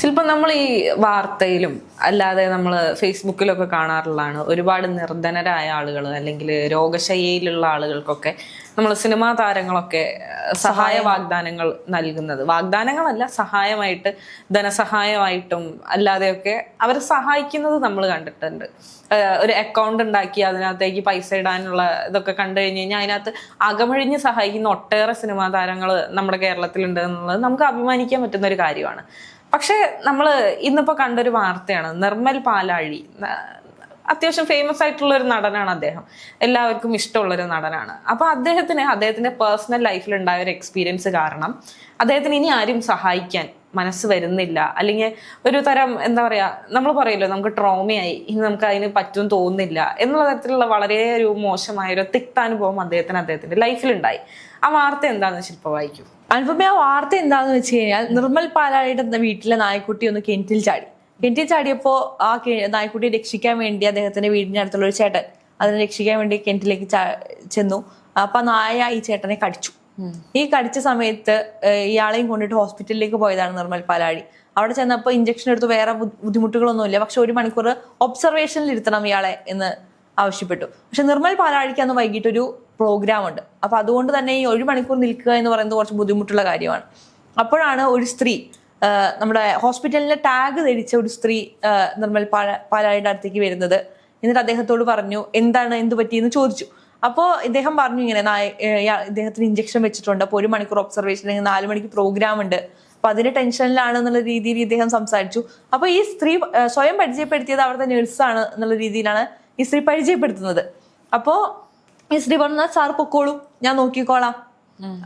ചിലപ്പോൾ നമ്മൾ ഈ വാർത്തയിലും അല്ലാതെ നമ്മൾ ഫേസ്ബുക്കിലൊക്കെ കാണാറുള്ളതാണ് ഒരുപാട് നിർധനരായ ആളുകൾ അല്ലെങ്കിൽ രോഗശയ്യയിലുള്ള ആളുകൾക്കൊക്കെ നമ്മൾ സിനിമാ താരങ്ങളൊക്കെ സഹായ വാഗ്ദാനങ്ങൾ നൽകുന്നത്. വാഗ്ദാനങ്ങളല്ല, സഹായമായിട്ട് ധനസഹായമായിട്ടും അല്ലാതെയൊക്കെ അവരെ സഹായിക്കുന്നത് നമ്മൾ കണ്ടിട്ടുണ്ട്. ഒരു അക്കൗണ്ട് ഉണ്ടാക്കി അതിനകത്തേക്ക് പൈസ ഇടാനുള്ള ഇതൊക്കെ കണ്ടു കഴിഞ്ഞ് കഴിഞ്ഞാൽ അതിനകത്ത് അകമഴിഞ്ഞ് സഹായിക്കുന്ന ഒട്ടേറെ സിനിമാ താരങ്ങൾ നമ്മുടെ കേരളത്തിലുണ്ട് എന്നുള്ളത് നമുക്ക് അഭിമാനിക്കാൻ പറ്റുന്ന ഒരു കാര്യമാണ്. പക്ഷെ നമ്മൾ ഇന്നിപ്പോ കണ്ടൊരു വാർത്തയാണ്, നിർമ്മൽ പാലാഴി. അത്യാവശ്യം ഫേമസ് ആയിട്ടുള്ള ഒരു നടനാണ് അദ്ദേഹം, എല്ലാവർക്കും ഇഷ്ടമുള്ളൊരു നടനാണ്. അപ്പൊ അദ്ദേഹത്തിന്റെ പേഴ്സണൽ ലൈഫിൽ ഉണ്ടായ ഒരു എക്സ്പീരിയൻസ് കാരണം അദ്ദേഹത്തിന് ഇനി ആരും സഹായിക്കാൻ മനസ്സ് വരുന്നില്ല, അല്ലെങ്കിൽ ഒരു തരം എന്താ പറയാ, നമ്മൾ പറയല്ലോ നമുക്ക് ട്രോമയായി, ഇനി നമുക്ക് അതിന് പറ്റും തോന്നുന്നില്ല എന്നുള്ള തരത്തിലുള്ള വളരെ ഒരു മോശമായ ഒരു തിക്താനുഭവം അദ്ദേഹത്തിന്റെ ലൈഫിലുണ്ടായി. ആ വാർത്ത എന്താണെന്ന് ശില്പ വായിക്കും. അനുപമ, ആ വാർത്ത എന്താണെന്ന് വെച്ച് കഴിഞ്ഞാൽ നിർമ്മൽ പാലാഴിയുടെ വീട്ടിലെ നായ്ക്കുട്ടി ഒന്ന് കിണറ്റിൽ ചാടിയപ്പോ ആ നായ്ക്കുട്ടിയെ രക്ഷിക്കാൻ വേണ്ടി അദ്ദേഹത്തിന്റെ വീടിന്റെ അടുത്തുള്ള ഒരു ചേട്ടൻ അതിനെ രക്ഷിക്കാൻ വേണ്ടി കിണറ്റിലേക്ക് ചെന്നു. അപ്പൊ നായ ഈ ചേട്ടനെ കടിച്ചു. ഈ കടിച്ച സമയത്ത് ഇയാളെയും കൊണ്ടിട്ട് ഹോസ്പിറ്റലിലേക്ക് പോയതാണ് നിർമ്മൽ പാലാഴി. അവിടെ ചെന്നപ്പോൾ ഇഞ്ചക്ഷൻ എടുത്തു, വേറെ ബുദ്ധിമുട്ടുകളൊന്നുമില്ല, പക്ഷെ 1 മണിക്കൂർ ഒബ്സർവേഷനിൽ ഇരുത്തണം ഇയാളെ എന്ന് ആവശ്യപ്പെട്ടു. പക്ഷെ നിർമ്മൽ പാലാഴിക്ക് അന്ന് വൈകിട്ടൊരു പ്രോഗ്രാം ഉണ്ട്. അപ്പൊ അതുകൊണ്ട് തന്നെ ഈ 1 മണിക്കൂർ നിൽക്കുക എന്ന് പറയുന്നത് കുറച്ച് ബുദ്ധിമുട്ടുള്ള കാര്യമാണ്. അപ്പോഴാണ് ഒരു സ്ത്രീ, നമ്മുടെ ഹോസ്പിറ്റലിലെ ടാഗ് ധരിച്ച ഒരു സ്ത്രീ നിർമ്മൽ പാലാഴിയുടെ അടുത്തേക്ക് വരുന്നത്. എന്നിട്ട് അദ്ദേഹത്തോട് പറഞ്ഞു, എന്ത് പറ്റിയെന്ന് ചോദിച്ചു. അപ്പോൾ ഇദ്ദേഹം പറഞ്ഞു, ഇങ്ങനെ ഇദ്ദേഹത്തിന് ഇഞ്ചക്ഷൻ വെച്ചിട്ടുണ്ട്, അപ്പൊ 1 മണിക്കൂർ ഒബ്സർവേഷൻ, 4 മണിക്ക് പ്രോഗ്രാം ഉണ്ട്, അപ്പൊ അതിന്റെ ടെൻഷനിലാണ് എന്നുള്ള രീതിയിൽ ഇദ്ദേഹം സംസാരിച്ചു. അപ്പൊ ഈ സ്ത്രീ സ്വയം പരിചയപ്പെടുത്തിയത് അവിടുത്തെ നേഴ്സാണ് എന്നുള്ള രീതിയിലാണ് ഈ സ്ത്രീ പരിചയപ്പെടുത്തുന്നത്. അപ്പോ ഈ സ്ത്രീ പറഞ്ഞാൽ, സാർ പൊക്കോളൂ, ഞാൻ നോക്കിക്കോളാം,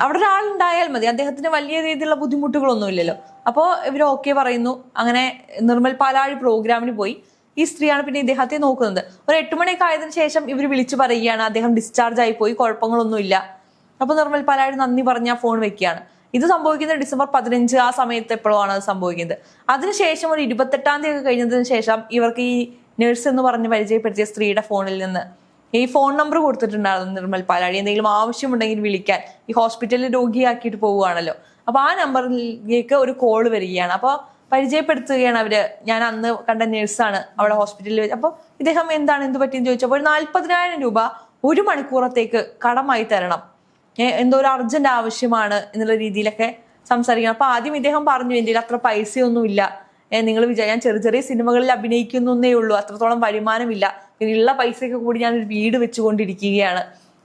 അവിടെ ഒരാളുണ്ടായാൽ മതി, അദ്ദേഹത്തിന് വലിയ രീതിയിലുള്ള ബുദ്ധിമുട്ടുകളൊന്നും ഇല്ലല്ലോ. അപ്പോ ഇവർ ഓക്കെ പറയുന്നു. അങ്ങനെ നിർമ്മൽ പാലാഴി പ്രോഗ്രാമിന് പോയി. ഈ സ്ത്രീയാണ് പിന്നെ ഇദ്ദേഹത്തെ നോക്കുന്നത്. ഒരു 8 മണിയൊക്കെ ആയതിനു ശേഷം ഇവർ വിളിച്ചു പറയുകയാണ് അദ്ദേഹം ഡിസ്ചാർജ് ആയി പോയി, കുഴപ്പങ്ങളൊന്നുമില്ല. അപ്പൊ നിർമ്മൽ പാലാഴി നന്ദി പറഞ്ഞ ഫോൺ വെക്കുകയാണ്. ഇത് സംഭവിക്കുന്നത് ഡിസംബർ 15 ആ സമയത്ത് എപ്പോഴാണ് അത് സംഭവിക്കുന്നത്. അതിനുശേഷം ഒരു 28-ാം തീയതി കഴിഞ്ഞതിന് ശേഷം ഇവർക്ക് ഈ നഴ്സ് എന്ന് പറഞ്ഞ് പരിചയപ്പെടുത്തിയ സ്ത്രീയുടെ ഫോണിൽ നിന്ന് ഈ ഫോൺ നമ്പർ കൊടുത്തിട്ടുണ്ടായിരുന്നു നിർമ്മൽ പാലാഴി, എന്തെങ്കിലും ആവശ്യമുണ്ടെങ്കിൽ വിളിക്കാൻ. ഈ ഹോസ്പിറ്റലിൽ രോഗിയാക്കിയിട്ട് പോവുകയാണല്ലോ, അപ്പൊ ആ നമ്പറിലേക്ക് ഒരു കോൾ വരികയാണ്. അപ്പൊ പരിചയപ്പെടുത്തുകയാണ് അവര്, ഞാൻ അന്ന് കണ്ട നേഴ്സാണ് അവിടെ ഹോസ്പിറ്റലിൽ. അപ്പൊ ഇദ്ദേഹം എന്ത് പറ്റിയെന്ന് ചോദിച്ചപ്പോൾ 40,000 രൂപ 1 മണിക്കൂറത്തേക്ക് കടമായി തരണം, എന്തോ ഒരു അർജന്റ് ആവശ്യമാണ് എന്നുള്ള രീതിയിലൊക്കെ സംസാരിക്കണം. അപ്പൊ ആദ്യം ഇദ്ദേഹം പറഞ്ഞു, എൻ്റെ അത്ര പൈസയൊന്നുമില്ല, നിങ്ങൾ ഞാൻ ചെറിയ സിനിമകളിൽ അഭിനയിക്കുന്നേ ഉള്ളൂ, അത്രത്തോളം വരുമാനമില്ല, ഉള്ള പൈസയൊക്കെ കൂടി ഞാൻ ഒരു വീട് വെച്ചുകൊണ്ടിരിക്കുകയാണ്,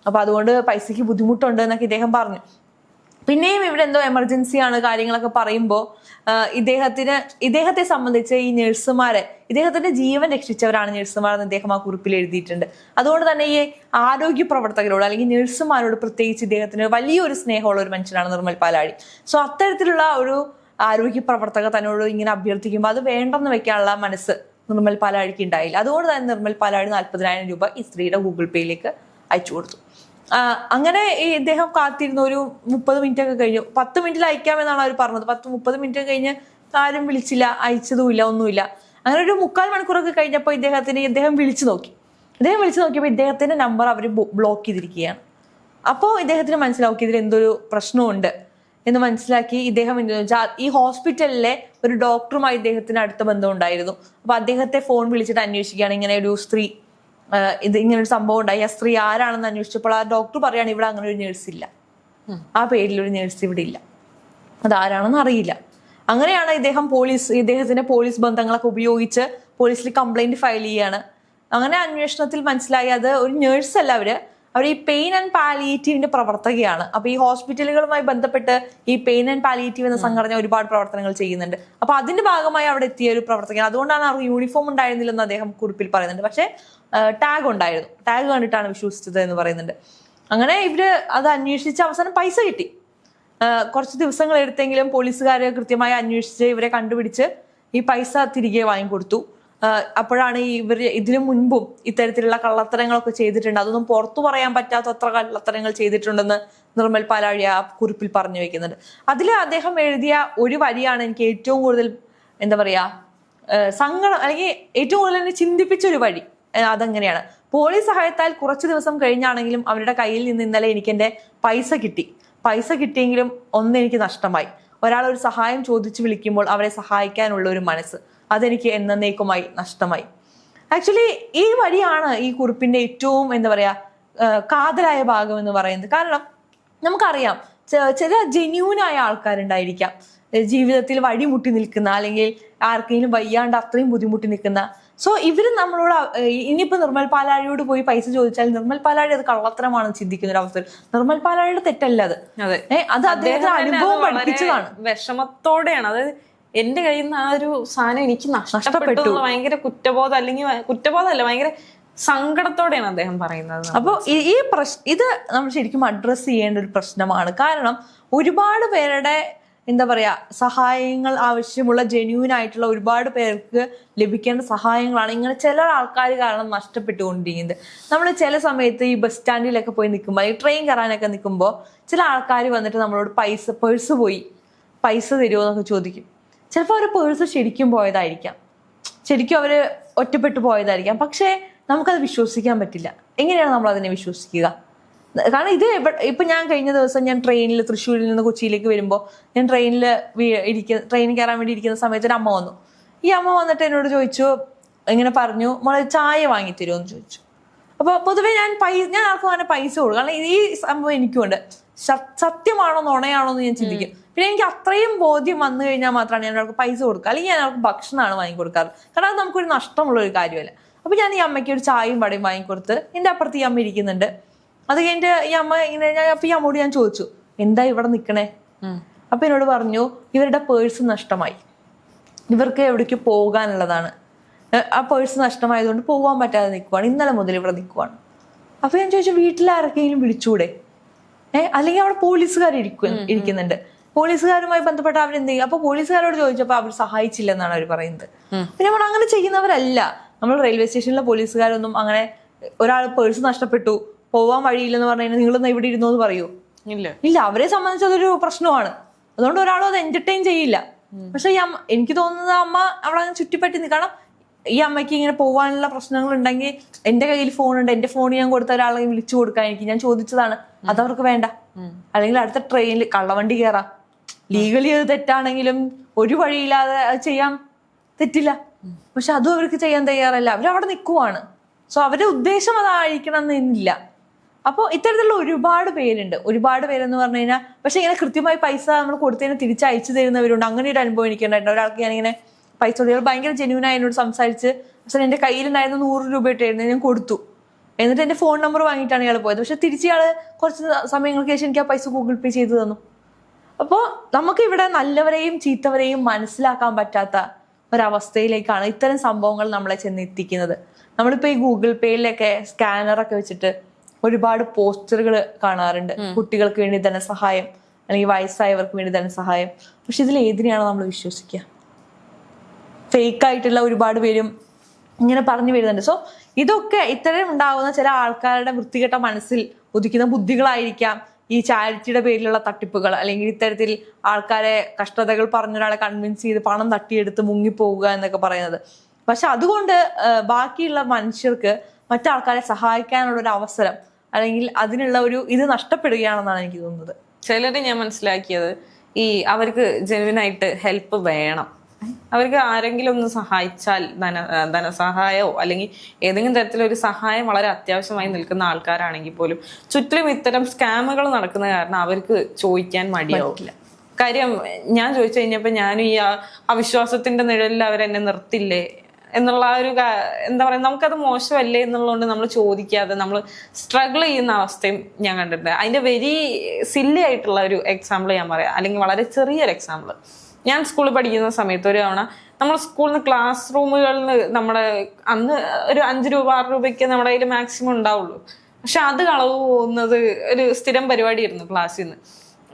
അപ്പൊ അതുകൊണ്ട് പൈസക്ക് ബുദ്ധിമുട്ടുണ്ട് എന്നൊക്കെ ഇദ്ദേഹം പറഞ്ഞു. പിന്നെയും ഇവിടെ എന്തോ എമർജൻസിയാണ് കാര്യങ്ങളൊക്കെ പറയുമ്പോൾ ഇദ്ദേഹത്തെ സംബന്ധിച്ച് ഈ ഇദ്ദേഹത്തിന്റെ ജീവൻ രക്ഷിച്ചവരാണ് നഴ്സുമാരെന്ന് ഇദ്ദേഹം ആ കുറിപ്പിൽ എഴുതിയിട്ടുണ്ട്. അതുകൊണ്ട് തന്നെ ഈ ആരോഗ്യ പ്രവർത്തകരോട് അല്ലെങ്കിൽ നഴ്സുമാരോട് പ്രത്യേകിച്ച് ഇദ്ദേഹത്തിന് വലിയൊരു സ്നേഹമുള്ള ഒരു മനുഷ്യനാണ് നിർമ്മൽ പാലാഴി. സോ അത്തരത്തിലുള്ള ഒരു ആരോഗ്യ പ്രവർത്തകർ തന്നോട് ഇങ്ങനെ അഭ്യർത്ഥിക്കുമ്പോൾ അത് വേണ്ടെന്ന് വെക്കാനുള്ള മനസ്സ് നിർമ്മൽ പാലാഴിക്ക് ഉണ്ടായില്ല. അതുകൊണ്ട് തന്നെ നിർമ്മൽ പാലാഴി 40,000 രൂപ ഈ സ്ത്രീയുടെ ഗൂഗിൾ പേയിലേക്ക് അയച്ചു കൊടുത്തു. അങ്ങനെ ഈ ഇദ്ദേഹം കാത്തിരുന്ന ഒരു 30 മിനിറ്റ് ഒക്കെ കഴിഞ്ഞു. 10 മിനിറ്റിൽ അയക്കാമെന്നാണ് അവർ പറഞ്ഞത്. 30 മിനിറ്റ് കഴിഞ്ഞ് ആരും വിളിച്ചില്ല, അയച്ചതുമില്ല, ഒന്നുമില്ല. അങ്ങനെ ഒരു 3/4 മണിക്കൂറൊക്കെ കഴിഞ്ഞപ്പോൾ ഇദ്ദേഹം വിളിച്ചു നോക്കിയപ്പോൾ ഇദ്ദേഹത്തിന്റെ നമ്പർ അവർ ബ്ലോക്ക് ചെയ്തിരിക്കുകയാണ്. അപ്പോൾ ഇദ്ദേഹത്തിന് മനസ്സിലാക്കി ഇതിൽ എന്തൊരു പ്രശ്നമുണ്ട് എന്ന് മനസ്സിലാക്കി ഇദ്ദേഹം എന്താ വെച്ചാൽ ഈ ഹോസ്പിറ്റലിലെ ഒരു ഡോക്ടറുമായി ഇദ്ദേഹത്തിന് അടുത്ത ബന്ധം ഉണ്ടായിരുന്നു. അപ്പൊ അദ്ദേഹത്തെ ഫോൺ വിളിച്ചിട്ട് അന്വേഷിക്കുകയാണ്, ഇങ്ങനെ ഒരു സ്ത്രീ ഇങ്ങനൊരു സംഭവം ഉണ്ടായി, ആ സ്ത്രീ ആരാണെന്ന് അന്വേഷിച്ചപ്പോൾ ആ ഡോക്ടർ പറയാണ്, ഇവിടെ അങ്ങനെ ഒരു നേഴ്സ് ഇല്ല, ആ പേരിലൊരു നേഴ്സ് ഇവിടെ ഇല്ല, അതാരാണെന്ന് അറിയില്ല. അങ്ങനെയാണ് ഇദ്ദേഹത്തിന്റെ പോലീസ് ബന്ധങ്ങളൊക്കെ ഉപയോഗിച്ച് പോലീസിൽ കംപ്ലൈന്റ് ഫയൽ ചെയ്യാണ്. അങ്ങനെ അന്വേഷണത്തിൽ മനസ്സിലായി അത് ഒരു നേഴ്സ് അല്ല, അവർ ഈ പെയിൻ ആൻഡ് പാലിയേറ്റീവിന്റെ പ്രവർത്തകയാണ്. അപ്പൊ ഈ ഹോസ്പിറ്റലുകളുമായി ബന്ധപ്പെട്ട് ഈ പെയിൻ ആൻഡ് പാലിയേറ്റീവ് എന്ന സംഘടന ഒരുപാട് പ്രവർത്തനങ്ങൾ ചെയ്യുന്നുണ്ട്. അപ്പൊ അതിന്റെ ഭാഗമായി അവിടെ എത്തിയ ഒരു പ്രവർത്തകൻ. അതുകൊണ്ടാണ് അവർ യൂണിഫോം ഉണ്ടായിരുന്നില്ലെന്ന് അദ്ദേഹം കുറിപ്പിൽ പറയുന്നുണ്ട്. പക്ഷെ ടാഗ് ഉണ്ടായിരുന്നു, ടാഗ് കണ്ടിട്ടാണ് വിശ്വസിച്ചത് എന്ന് പറയുന്നുണ്ട്. അങ്ങനെ ഇവര് അത് അന്വേഷിച്ച് അവസാനം പൈസ കിട്ടി. കുറച്ച് ദിവസങ്ങൾ എടുത്തെങ്കിലും പോലീസുകാര് കൃത്യമായി അന്വേഷിച്ച് ഇവരെ കണ്ടുപിടിച്ച് ഈ പൈസ തിരികെ വാങ്ങിക്കൊടുത്തു. അപ്പോഴാണ് ഇതിനു മുൻപും ഇത്തരത്തിലുള്ള കള്ളത്തരങ്ങളൊക്കെ ചെയ്തിട്ടുണ്ട്, അതൊന്നും പുറത്തു പറയാൻ പറ്റാത്തത്ര കള്ളത്തരങ്ങൾ ചെയ്തിട്ടുണ്ടെന്ന് നിർമ്മൽ പാലാഴി ആ കുറിപ്പിൽ പറഞ്ഞു വെക്കുന്നുണ്ട്. അതിൽ അദ്ദേഹം എഴുതിയ ഒരു വരിയാണ് എനിക്ക് ഏറ്റവും കൂടുതൽ എന്താ പറയാ സങ്കടം, അല്ലെങ്കിൽ ഏറ്റവും കൂടുതൽ എന്നെ ചിന്തിപ്പിച്ച ഒരു വഴി. അതെങ്ങനെയാണ്, പോലീസ് സഹായത്താൽ കുറച്ചു ദിവസം കഴിഞ്ഞാണെങ്കിലും അവരുടെ കയ്യിൽ നിന്ന് ഇന്നലെ എനിക്ക് എൻ്റെ പൈസ കിട്ടിയെങ്കിലും ഒന്ന് എനിക്ക് നഷ്ടമായി. ഒരാൾ ഒരു സഹായം ചോദിച്ചു വിളിക്കുമ്പോൾ അവരെ സഹായിക്കാനുള്ള ഒരു മനസ്സ്, അതെനിക്ക് എന്നേക്കുമായി നഷ്ടമായി. ആക്ച്വലി ഈ വരിയാണ് ഈ കുറിപ്പിന്റെ ഏറ്റവും എന്താ പറയാ കാതലായ ഭാഗം എന്ന് പറയുന്നത്. കാരണം നമുക്കറിയാം ചില ജെന്യൂനായ ആൾക്കാരുണ്ടായിരിക്കാം, ജീവിതത്തിൽ വഴിമുട്ടി നിൽക്കുന്ന, അല്ലെങ്കിൽ ആർക്കെങ്കിലും വയ്യാണ്ട് അത്രയും ബുദ്ധിമുട്ടി നിൽക്കുന്ന. സോ ഇവര് നമ്മളോട് ഇനിയിപ്പോ നിർമ്മൽ പാലാഴിയോട് പോയി പൈസ ചോദിച്ചാൽ നിർമ്മൽ പാലാഴി അത് കള്ളത്തരമാണെന്ന് ചിന്തിക്കുന്ന ഒരു അവസ്ഥയിൽ നിർമ്മൽ പാലാഴിയുടെ തെറ്റല്ല അത്. അത് അദ്ദേഹത്തിന് അനുഭവം പഠിപ്പിച്ചതാണ്. വിഷമത്തോടെയാണ്, അതായത് എന്റെ കയ്യിൽ നിന്ന് ആ ഒരു സാധനം എനിക്ക് നഷ്ടപ്പെട്ടു, ഭയങ്കര കുറ്റബോധം, അല്ലെങ്കിൽ കുറ്റബോധമല്ല, ഭയങ്കര സങ്കടത്തോടെയാണ് അദ്ദേഹം പറയുന്നത്. അപ്പോൾ ഈ ഇത് നമ്മൾ ശരിക്കും അഡ്രസ്സ് ചെയ്യേണ്ട ഒരു പ്രശ്നമാണ്. കാരണം ഒരുപാട് പേരുടെ എന്താ പറയാ സഹായങ്ങൾ ആവശ്യമുള്ള ജെന്യൂൻ ആയിട്ടുള്ള ഒരുപാട് പേർക്ക് ലഭിക്കേണ്ട സഹായങ്ങളാണ് ഇങ്ങനെ ചില ആൾക്കാർ കാരണം നഷ്ടപ്പെട്ടുകൊണ്ടിരിക്കുന്നത്. നമ്മൾ ചില സമയത്ത് ഈ ബസ് സ്റ്റാൻഡിലൊക്കെ പോയി നിൽക്കുമ്പോൾ, ഈ ട്രെയിൻ കയറാനൊക്കെ നിൽക്കുമ്പോൾ ചില ആൾക്കാർ വന്നിട്ട് നമ്മളോട് പേഴ്സ് പോയി, പൈസ തരുമോ എന്നൊക്കെ ചോദിക്കും. ചിലപ്പോൾ അവർ പേഴ്സ് ശരിക്കും പോയതായിരിക്കാം, ശരിക്കും അവര് ഒറ്റപ്പെട്ടു പോയതായിരിക്കാം. പക്ഷേ നമുക്കത് വിശ്വസിക്കാൻ പറ്റില്ല. എങ്ങനെയാണ് നമ്മൾ അതിനെ വിശ്വസിക്കുക? കാരണം ഇത് ഇപ്പൊ ഞാൻ കഴിഞ്ഞ ദിവസം ഞാൻ ട്രെയിനിൽ തൃശ്ശൂരിൽ നിന്ന് കൊച്ചിയിലേക്ക് വരുമ്പോൾ ഞാൻ ട്രെയിനിൽ കയറാൻ വേണ്ടി ഇരിക്കുന്ന സമയത്ത് ഒരു അമ്മ വന്നു. ഈ അമ്മ വന്നിട്ട് എന്നോട് ചോദിച്ചു, ഇങ്ങനെ പറഞ്ഞു, മോളെ ചായ വാങ്ങിത്തരുമോ എന്ന് ചോദിച്ചു. അപ്പൊ പൊതുവെ ഞാൻ ആർക്കും അങ്ങനെ പൈസ കൊടുക്കും, കാരണം ഈ സംഭവം എനിക്കുണ്ട്. സത്യമാണോ നുണയാണോ എന്ന് ഞാൻ ചിന്തിക്കും. പിന്നെ എനിക്ക് അത്രയും ബോധ്യം വന്നു കഴിഞ്ഞാൽ മാത്രമാണ് ഞാൻ അവർക്ക് പൈസ കൊടുക്കുക, അല്ലെങ്കിൽ ഞാൻ അവർക്ക് ഭക്ഷണമാണ് വാങ്ങിക്കൊടുക്കാറ്. കാരണം അത് നമുക്കൊരു നഷ്ടമുള്ള ഒരു കാര്യമല്ല. അപ്പൊ ഞാൻ ഈ അമ്മയ്ക്ക് ഒരു ചായയും വടയും വാങ്ങിക്കൊടുത്ത് എൻ്റെ അപ്പുറത്ത് ഈ അമ്മ ഇരിക്കുന്നുണ്ട്. അത് കഴിഞ്ഞിട്ട് ഈ അമ്മ ഇങ്ങനെ അപ്പൊ ഈ അമ്മോട് ഞാൻ ചോദിച്ചു, എന്താ ഇവിടെ നിൽക്കണേ? അപ്പൊ എന്നോട് പറഞ്ഞു, ഇവരുടെ പേഴ്സ് നഷ്ടമായി, ഇവർക്ക് എവിടേക്ക് പോകാനുള്ളതാണ്, ആ പേഴ്സ് നഷ്ടമായതുകൊണ്ട് പോകാൻ പറ്റാതെ നിൽക്കുവാണ്, ഇന്നലെ മുതൽ ഇവിടെ നിൽക്കുവാണ്. അപ്പൊ ഞാൻ ചോദിച്ചു, വീട്ടിലാർക്കെങ്കിലും വിളിച്ചൂടെ? അല്ലെങ്കിൽ അവിടെ പോലീസുകാർ ഇരിക്കുന്നുണ്ട്, പോലീസുകാരുമായി ബന്ധപ്പെട്ട അവരെന്ത് ചെയ്യും? അപ്പൊ പോലീസുകാരോട് ചോദിച്ചപ്പോൾ അവർ സഹായിച്ചില്ലെന്നാണ് അവർ പറയുന്നത്. പിന്നെ നമ്മൾ അങ്ങനെ ചെയ്യുന്നവരല്ല. നമ്മൾ റെയിൽവേ സ്റ്റേഷനിലെ പോലീസുകാരൊന്നും അങ്ങനെ ഒരാൾ പേഴ്സ് നഷ്ടപ്പെട്ടു പോവാൻ വഴിയില്ലെന്ന് പറഞ്ഞു കഴിഞ്ഞാൽ നിങ്ങളൊന്ന് ഇവിടെ ഇരുന്നോ എന്ന് പറയൂ? ഇല്ല. അവരെ സംബന്ധിച്ച് അതൊരു പ്രശ്നമാണ്. അതുകൊണ്ട് ഒരാളും അത് എന്റർടൈൻ ചെയ്യില്ല. പക്ഷെ ഈ അമ്മ, എനിക്ക് തോന്നുന്നത് അമ്മ അവളങ്ങനെ ചുറ്റിപ്പറ്റി നിൽക്കണം. ഈ അമ്മയ്ക്ക് ഇങ്ങനെ പോകാനുള്ള പ്രശ്നങ്ങൾ ഉണ്ടെങ്കിൽ എന്റെ കയ്യിൽ ഫോണുണ്ട്, എന്റെ ഫോണിൽ ഞാൻ കൊടുത്ത ഒരാളെ വിളിച്ചു കൊടുക്കാൻ എനിക്ക് ഞാൻ ചോദിച്ചതാണ്, അതവർക്ക് വേണ്ട. അല്ലെങ്കിൽ അടുത്ത ട്രെയിനിൽ കള്ളവണ്ടി കയറാം, ലീഗലി അത് തെറ്റാണെങ്കിലും ഒരു വഴിയില്ലാതെ അത് ചെയ്യാൻ തെറ്റില്ല. പക്ഷെ അതും അവർക്ക് ചെയ്യാൻ തയ്യാറല്ല, അവരവിടെ നിൽക്കുവാണ്. സോ അവരുടെ ഉദ്ദേശം അതായിരിക്കണം എന്നില്ല. അപ്പോൾ ഇത്തരത്തിലുള്ള ഒരുപാട് പേരുണ്ട്. ഒരുപാട് പേരെന്ന് പറഞ്ഞു കഴിഞ്ഞാൽ പക്ഷെ ഇങ്ങനെ കൃത്യമായി പൈസ നമ്മൾ കൊടുത്തതിന് തിരിച്ചയച്ചു തരുന്നവരുണ്ട്. അങ്ങനെ ഒരു അനുഭവം എനിക്കുണ്ടായിട്ടുണ്ട്. ഒരാൾക്ക് ഞാനിങ്ങനെ പൈസ കൊടുത്തു, ഭയങ്കര ജെന്യൂനായി എന്നോട് സംസാരിച്ച്, പക്ഷെ എൻ്റെ കയ്യിലുണ്ടായിരുന്ന 100 രൂപ ഇട്ടായിരുന്നു, ഞാൻ കൊടുത്തു. എന്നിട്ട് എൻ്റെ ഫോൺ നമ്പർ വാങ്ങിയിട്ടാണ് ഇയാൾ പോയത്. പക്ഷെ തിരിച്ച് ഇയാൾ കുറച്ച് സമയങ്ങൾക്ക് ശേഷം എനിക്ക് ആ പൈസ ഗൂഗിൾ പേ ചെയ്തു തന്നു. അപ്പോൾ നമുക്ക് ഇവിടെ നല്ലവരെയും ചീത്തവരെയും മനസ്സിലാക്കാൻ പറ്റാത്ത ഒരവസ്ഥയിലേക്കാണ് ഇത്തരം സംഭവങ്ങൾ നമ്മളെ ചെന്നെത്തിക്കുന്നത്. നമ്മളിപ്പോൾ ഈ ഗൂഗിൾ പേയിലൊക്കെ സ്കാനറൊക്കെ വെച്ചിട്ട് ഒരുപാട് പോസ്റ്ററുകൾ കാണാറുണ്ട്, കുട്ടികൾക്ക് വേണ്ടി ധനസഹായം, അല്ലെങ്കിൽ വയസ്സായവർക്ക് വേണ്ടി ധനസഹായം. പക്ഷെ ഇതിൽ ഏതിനെയാണ് നമ്മൾ വിശ്വസിക്കുക? ഫേക്കായിട്ടുള്ള ഒരുപാട് പേരും ഇങ്ങനെ പറഞ്ഞു വരുന്നുണ്ട്. സോ ഇതൊക്കെ ഇത്തരം ഉണ്ടാകുന്ന ചില ആൾക്കാരുടെ വൃത്തികെട്ട മനസ്സിൽ ഉദിക്കുന്ന ബുദ്ധികളായിരിക്കാം ഈ ചാരിറ്റിയുടെ പേരിലുള്ള തട്ടിപ്പുകൾ, അല്ലെങ്കിൽ ഇത്തരത്തിൽ ആൾക്കാരെ കഷ്ടതകൾ പറഞ്ഞൊരാളെ കൺവിൻസ് ചെയ്ത് പണം തട്ടിയെടുത്ത് മുങ്ങിപ്പോവുക എന്നൊക്കെ പറയുന്നത്. പക്ഷെ അതുകൊണ്ട് ബാക്കിയുള്ള മനുഷ്യർക്ക് മറ്റാൾക്കാരെ സഹായിക്കാനുള്ള ഒരു അവസരം, അല്ലെങ്കിൽ അതിനുള്ള ഒരു ഇത് നഷ്ടപ്പെടുകയാണെന്നാണ് എനിക്ക് തോന്നുന്നത്. ചിലരെ ഞാൻ മനസ്സിലാക്കിയത്, ഈ അവർക്ക് ജെനുവിനായിട്ട് ഹെൽപ്പ് വേണം, അവർക്ക് ആരെങ്കിലും ഒന്ന് സഹായിച്ചാൽ ധനസഹായമോ അല്ലെങ്കിൽ ഏതെങ്കിലും തരത്തിലൊരു സഹായം വളരെ അത്യാവശ്യമായി നിൽക്കുന്ന ആൾക്കാരാണെങ്കിൽ പോലും ചുറ്റിലും ഇത്തരം സ്കാമുകൾ നടക്കുന്ന കാരണം അവർക്ക് ചോദിക്കാൻ മടിയാവില്ല. കാര്യം ഞാൻ ചോദിച്ചു കഴിഞ്ഞപ്പോൾ ഞാനും ഈ അവിശ്വാസത്തിന്റെ നിഴലിൽ അവരെന്നെ നിർത്തില്ലേ എന്നുള്ള ഒരു എന്താ പറയുക, നമുക്കത് മോശമല്ലേ എന്നുള്ളതുകൊണ്ട് നമ്മൾ ചോദിക്കാതെ നമ്മൾ സ്ട്രഗിൾ ചെയ്യുന്ന അവസ്ഥയും ഞാൻ കണ്ടിട്ടുണ്ട്. അതിന്റെ വെരി സില്ലി ആയിട്ടുള്ള ഒരു എക്സാമ്പിൾ ഞാൻ പറയാം, അല്ലെങ്കിൽ വളരെ ചെറിയൊരു എക്സാമ്പിൾ. ഞാൻ സ്കൂളിൽ പഠിക്കുന്ന സമയത്ത് ഒരു തവണ നമ്മൾ സ്കൂളിൽ നിന്ന് ക്ലാസ് റൂമുകളിൽ നമ്മുടെ അന്ന് ഒരു 5 രൂപ 6 രൂപയ്ക്ക് നമ്മുടെ കയ്യിൽ മാക്സിമം ഉണ്ടാവുള്ളൂ. പക്ഷെ അത് കളവ് പോകുന്നത് ഒരു സ്ഥിരം പരിപാടിയായിരുന്നു ക്ലാസ്സിൽ നിന്ന്.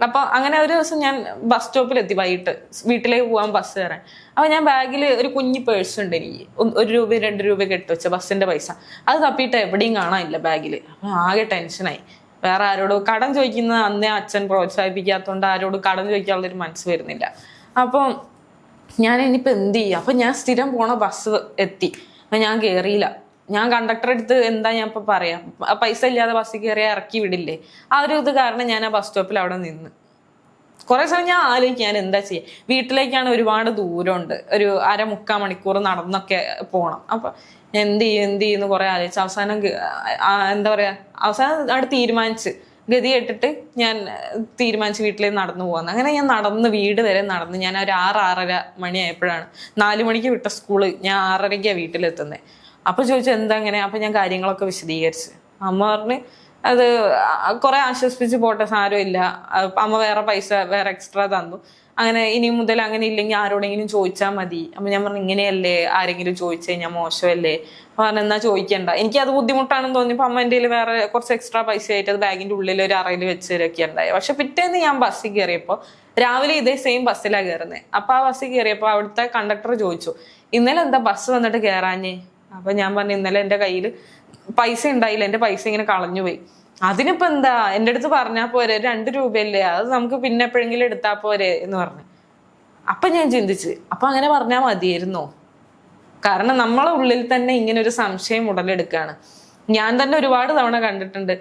അപ്പൊ അങ്ങനെ ഒരു ദിവസം ഞാൻ ബസ് സ്റ്റോപ്പിലെത്തി, വൈകിട്ട് വീട്ടിലേക്ക് പോകാൻ ബസ് കയറാൻ. അപ്പൊ ഞാൻ ബാഗിൽ ഒരു കുഞ്ഞി പേഴ്സ് ഉണ്ട്, എനിക്ക് 1 രൂപ 2 രൂപയൊക്കെ ഇട്ട് വെച്ച ബസ്സിന്റെ പൈസ. അത് തപ്പിയിട്ട് എവിടെയും കാണാനില്ല ബാഗിൽ. അപ്പൊ ആകെ ടെൻഷനായി. വേറെ ആരോടും കടം ചോദിക്കുന്ന അന്നേ അച്ഛൻ പ്രോത്സാഹിപ്പിക്കാത്തതുകൊണ്ട് ആരോടും കടം ചോദിക്കാനുള്ളൊരു മനസ്സ് വരുന്നില്ല. അപ്പം ഞാൻ ഇനിയിപ്പോൾ എന്ത് ചെയ്യും? അപ്പം ഞാൻ സ്ഥിരം പോണ ബസ് എത്തി, അപ്പം ഞാൻ കയറിയില്ല. ഞാൻ കണ്ടക്ടറെ അടുത്ത് എന്താ ഞാൻ ഇപ്പം പറയാം, പൈസ ഇല്ലാതെ ബസ്സിൽ കയറിയാൽ ഇറക്കി വിടില്ലേ? ആ ഒരു ഇത് കാരണം ഞാൻ ആ ബസ് സ്റ്റോപ്പിൽ അവിടെ നിന്ന്. കുറെ സമയം ഞാൻ ആലോചിക്കും ഞാൻ എന്താ ചെയ്യുക. വീട്ടിലേക്കാണ് ഒരുപാട് ദൂരമുണ്ട്, ഒരു 1/4 മണിക്കൂർ നടന്നൊക്കെ പോകണം. അപ്പൊ എന്ത് ചെയ്യുന്നു കുറെ ആലോചിച്ച് അവസാനം എന്താ പറയാ, അവസാനം അവിടെ തീരുമാനിച്ച് ഗതി കേട്ടിട്ട് ഞാൻ തീരുമാനിച്ച് വീട്ടിലേക്ക് നടന്നു പോകാന്ന്. അങ്ങനെ ഞാൻ നടന്ന് വീട് വരെ നടന്ന് ഞാൻ ഒരു 6-6:30 മണിയായപ്പോഴാണ്, 4 മണിക്ക് വിട്ട സ്കൂള്, ഞാൻ 6:30 വീട്ടിലെത്തുന്നത്. അപ്പൊ ചോദിച്ചു എന്താ അങ്ങനെ. അപ്പൊ ഞാൻ കാര്യങ്ങളൊക്കെ വിശദീകരിച്ച്. അമ്മ പറഞ്ഞ് അത് കുറെ ആശ്വസിപ്പിച്ച് പോട്ടെ, സാരമില്ല, അമ്മ വേറെ പൈസ വേറെ എക്സ്ട്രാ തന്നു, അങ്ങനെ ഇനി മുതൽ അങ്ങനെ ഇല്ലെങ്കിൽ ആരോടെങ്കിലും ചോദിച്ചാൽ മതി. അപ്പൊ ഞാൻ പറഞ്ഞു ഇങ്ങനെയല്ലേ, ആരെങ്കിലും ചോദിച്ചു കഴിഞ്ഞാൽ മോശമല്ലേ. പറഞ്ഞു എന്നാ ചോദിക്കണ്ട, എനിക്കത് ബുദ്ധിമുട്ടാണെന്ന് തോന്നിയപ്പോൾ അമ്മ എൻ്റെ വേറെ കുറച്ച് എക്സ്ട്രാ പൈസ ആയിട്ട് അത് ബാഗിന്റെ ഉള്ളിൽ ഒരു അറയിൽ വെച്ച് ഇരക്കിയുണ്ടായി. പക്ഷെ പിറ്റേന്ന് ഞാൻ ബസ്സിൽ കയറിയപ്പോൾ, രാവിലെ ഇതേ സെയിം ബസ്സിലാണ് കയറുന്നത്. അപ്പൊ ആ ബസ്സിൽ കയറിയപ്പോൾ അവിടുത്തെ കണ്ടക്ടർ ചോദിച്ചു ഇന്നലെ എന്താ ബസ് വന്നിട്ട് കയറാഞ്ഞേ. അപ്പൊ ഞാൻ പറഞ്ഞു ഇന്നലെ എൻ്റെ കയ്യിൽ പൈസ ഉണ്ടായില്ല, എൻ്റെ പൈസ ഇങ്ങനെ കളഞ്ഞു പോയി. അതിനിപ്പോ എന്താ, എൻ്റെ അടുത്ത് പറഞ്ഞാൽ പോരെ, 2 രൂപയല്ലേ, അത് നമുക്ക് പിന്നെ എപ്പോഴെങ്കിലും എടുത്താൽ പോരെ എന്ന് പറഞ്ഞു. അപ്പൊ ഞാൻ ചിന്തിച്ച്, അപ്പൊ അങ്ങനെ പറഞ്ഞാൽ മതിയായിരുന്നോ? കാരണം നമ്മളെ ഉള്ളിൽ തന്നെ ഇങ്ങനെ ഒരു സംശയം ഉടലെടുക്കുകയാണ്. ഞാൻ തന്നെ ഒരുപാട് തവണ കണ്ടിട്ടുണ്ട്,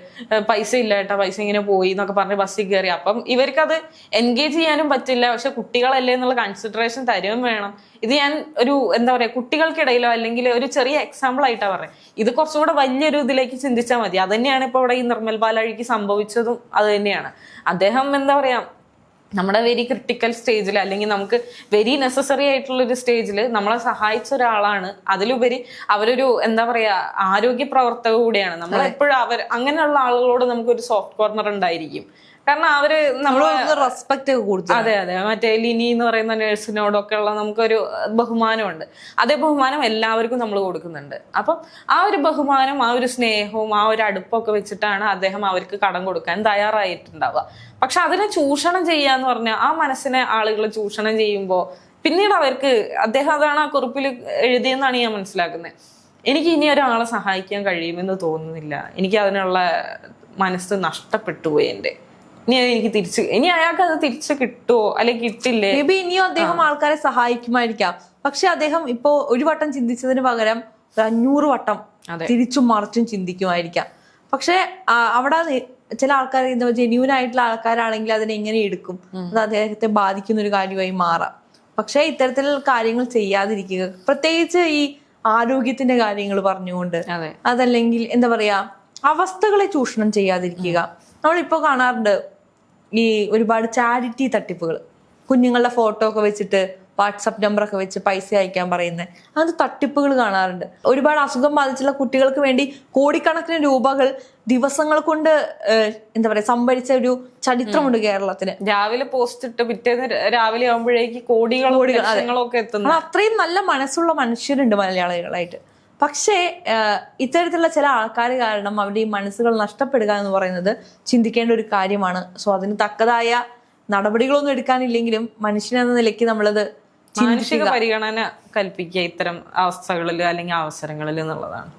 പൈസ ഇല്ല ഏട്ടാ, പൈസ ഇങ്ങനെ പോയി എന്നൊക്കെ പറഞ്ഞ് ബസ്സിൽ കയറി. അപ്പം ഇവർക്കത് എൻഗേജ് ചെയ്യാനും പറ്റില്ല, പക്ഷെ കുട്ടികളല്ലേ എന്നുള്ള കൺസിഡറേഷൻ തരുകയും വേണം. ഇത് ഞാൻ ഒരു എന്താ പറയാ, കുട്ടികൾക്കിടയിലോ അല്ലെങ്കിൽ ഒരു ചെറിയ എക്സാമ്പിൾ ആയിട്ടാ പറയാം. ഇത് കുറച്ചുകൂടെ വലിയൊരു ഇതിലേക്ക് ചിന്തിച്ചാൽ മതി. അത് തന്നെയാണ് ഇപ്പൊ ഇവിടെ ഈ നിർമ്മൽ പാലാഴിക്ക് സംഭവിച്ചതും. അത് തന്നെയാണ്. അദ്ദേഹം എന്താ പറയാ, നമ്മുടെ വെരി ക്രിട്ടിക്കൽ സ്റ്റേജിൽ അല്ലെങ്കിൽ നമുക്ക് വെരി നെസസറി ആയിട്ടുള്ള ഒരു സ്റ്റേജിൽ നമ്മളെ സഹായിച്ച ഒരാളാണ്. അതിലുപരി അവരൊരു എന്താ പറയാ ആരോഗ്യ പ്രവർത്തക കൂടിയാണ്. നമ്മളെപ്പോഴും അങ്ങനെയുള്ള ആളുകളോട് നമുക്കൊരു സോഫ്റ്റ് കോർണർ ഉണ്ടായിരിക്കും. കാരണം അവര് റെസ്പെക്ട് കൊടുത്തു. അതെ, മറ്റേ ലിനി എന്ന് പറയുന്ന നേഴ്സിനോടൊക്കെ ഉള്ള നമുക്കൊരു ബഹുമാനമുണ്ട്. അതേ ബഹുമാനം എല്ലാവർക്കും നമ്മൾ കൊടുക്കുന്നുണ്ട്. അപ്പം ആ ഒരു ബഹുമാനം, ആ ഒരു സ്നേഹവും ആ ഒരു അടുപ്പൊക്കെ വെച്ചിട്ടാണ് അദ്ദേഹം അവർക്ക് കടം കൊടുക്കാൻ തയ്യാറായിട്ടുണ്ടാവുക. പക്ഷെ അതിനെ ചൂഷണം ചെയ്യാന്ന് പറഞ്ഞാൽ, ആ മനസ്സിനെ ആളുകൾ ചൂഷണം ചെയ്യുമ്പോൾ പിന്നീട് അവർക്ക്, അദ്ദേഹം അതാണ് ആ കുറിപ്പിൽ എഴുതിയെന്നാണ് ഞാൻ മനസ്സിലാക്കുന്നത്, എനിക്ക് ഇനി ഒരാളെ സഹായിക്കാൻ കഴിയുമെന്ന് തോന്നുന്നില്ല, എനിക്ക് അതിനുള്ള മനസ്സ് നഷ്ടപ്പെട്ടു പോയി എൻ്റെ. ഇനി അയാൾക്ക് അത് തിരിച്ചു കിട്ടുമോ അല്ലെങ്കിൽ കിട്ടില്ലേ? മേ ബി ഇനിയും അദ്ദേഹം ആൾക്കാരെ സഹായിക്കുമായിരിക്കാം. പക്ഷെ അദ്ദേഹം ഇപ്പോ ഒരു വട്ടം ചിന്തിച്ചതിന് പകരം 500 വട്ടം തിരിച്ചും മറിച്ചും ചിന്തിക്കുമായിരിക്കാം. പക്ഷെ അവിടെ ചില ആൾക്കാർ ജെന്യൂൻ ആയിട്ടുള്ള ആൾക്കാരാണെങ്കിൽ അതിനെ എങ്ങനെ എടുക്കും, അത് അദ്ദേഹത്തെ ബാധിക്കുന്ന ഒരു കാര്യമായി മാറാം. പക്ഷെ ഇത്തരത്തിലുള്ള കാര്യങ്ങൾ ചെയ്യാതിരിക്കുക, പ്രത്യേകിച്ച് ഈ ആരോഗ്യത്തിന്റെ കാര്യങ്ങൾ പറഞ്ഞുകൊണ്ട്, അതല്ലെങ്കിൽ എന്താ പറയാ അവസ്ഥകളെ ചൂഷണം ചെയ്യാതിരിക്കുക. നമ്മളിപ്പോ കാണാറുണ്ട് ഈ ഒരുപാട് ചാരിറ്റി തട്ടിപ്പുകൾ, കുഞ്ഞുങ്ങളുടെ ഫോട്ടോ ഒക്കെ വെച്ചിട്ട് വാട്സപ്പ് നമ്പറൊക്കെ വെച്ച് പൈസ അയക്കാൻ പറയുന്നത്, അത് തട്ടിപ്പുകൾ കാണാറുണ്ട്. ഒരുപാട് അസുഖം ബാധിച്ചുള്ള കുട്ടികൾക്ക് വേണ്ടി കോടിക്കണക്കിന് രൂപകൾ ദിവസങ്ങൾ കൊണ്ട് എന്താ പറയാ സംഭരിച്ച ഒരു ചരിത്രമുണ്ട് കേരളത്തിന്. രാവിലെ പോസ്റ്റ് ഇട്ട് പിറ്റേന്ന് രാവിലെ ആകുമ്പോഴേക്ക് കോടികളൊക്കെ എത്തുന്നു. അത്രയും നല്ല മനസ്സുള്ള മനുഷ്യരുണ്ട് മലയാളികളായിട്ട്. പക്ഷേ ഇത്തരത്തിലുള്ള ചില ആൾക്കാർ കാരണം അവരുടെ ഈ മനസ്സുകൾ നഷ്ടപ്പെടുക എന്ന് പറയുന്നത് ചിന്തിക്കേണ്ട ഒരു കാര്യമാണ്. സോ അതിന് തക്കതായ നടപടികളൊന്നും എടുക്കാനില്ലെങ്കിലും മനുഷ്യനെന്ന നിലയ്ക്ക് നമ്മളത് മാനുഷിക പരിഗണന കൽപ്പിക്കുക ഇത്തരം അവസ്ഥകളിൽ അല്ലെങ്കിൽ അവസരങ്ങളിൽ എന്നുള്ളതാണ്.